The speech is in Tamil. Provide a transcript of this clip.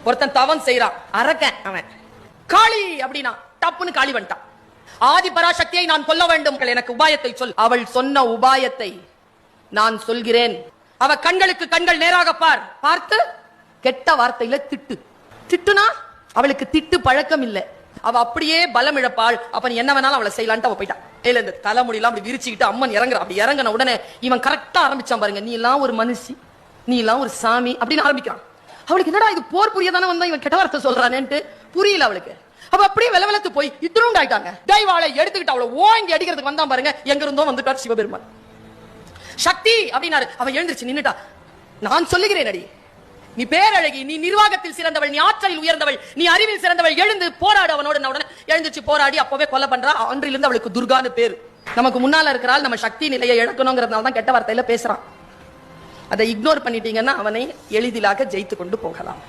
ஒருத்தன் தவம் செய்யறான், அரக்கன் அவன். காளி அப்படின்னா டப்புன்னு காளி வந்துட்டான். ஆதி பராசக்தியை நான் கொல்ல வேண்டும், எனக்கு உபாயத்தை சொல். அவள் சொன்ன உபாயத்தை நான் சொல்கிறேன். அவ கண்களுக்கு கண்கள் நேராக பார். பார்த்து கெட்ட வார்த்தையில திட்டு. திட்டுனா அவளுக்கு திட்டு பழக்கம் இல்ல. அவ அப்படியே பலம் இழப்பாள். அப்ப நீ என்ன வேணாலும் அவளை செய்யலான்ட்டு அவ போயிட்டான். இல்ல இந்த தலைமுடியெல்லாம் அப்படி விரிச்சுக்கிட்டு அம்மன் இறங்குற. அப்படி இறங்கின உடனே இவன் கரெக்டா ஆரம்பிச்சான் பாருங்க. நீ எல்லாம் ஒரு மனுஷி, நீ எல்லாம் ஒரு சாமி அப்படின்னு ஆரம்பிக்கிறான். அவளுக்கு என்னடா இது போர் புரியதானே வந்தா இவன் கெட்ட வார்த்தை சொல்றானேன்ட்டு புரியல அவளுக்கு. அவ அப்படியே வெலவெலத்து போய் இத்திரூண்டு ஆயிட்டாங்க. டைவாளை எடுத்துக்கிட்டு அவளை ஓங்கி அடிக்கிறதுக்கு வந்தான் பாருங்க. எங்க இருந்தோ வந்துட்டார் சிவபெருமான். சக்தி அப்படின்னாரு. அவ எழுந்திருச்சு நின்னுட்டா. நான் சொல்லுகிறேன் அடி, நீ பேரழகி, நீ நிர்வாகத்தில் சிறந்தவள், நீ ஆற்றலில் உயர்ந்தவள், நீ அறிவில் சிறந்தவள், எழுந்து போராடு அவனோட. உடனே எழுந்துச்சு போராடி அப்பவே கொலை பண்றா. அன்றிலிருந்து அவளுக்கு துர்கான்னு பேரு. நமக்கு முன்னால இருக்கிறாள். நம்ம சக்தி நிலையை இழக்கணுங்கிறதுனால தான் கெட்ட வார்த்தையில பேசுறான். அதை இக்னோர் பண்ணிட்டீங்கன்னா அவனை எளிதிலாக ஜெயித்து கொண்டு போகலாம்.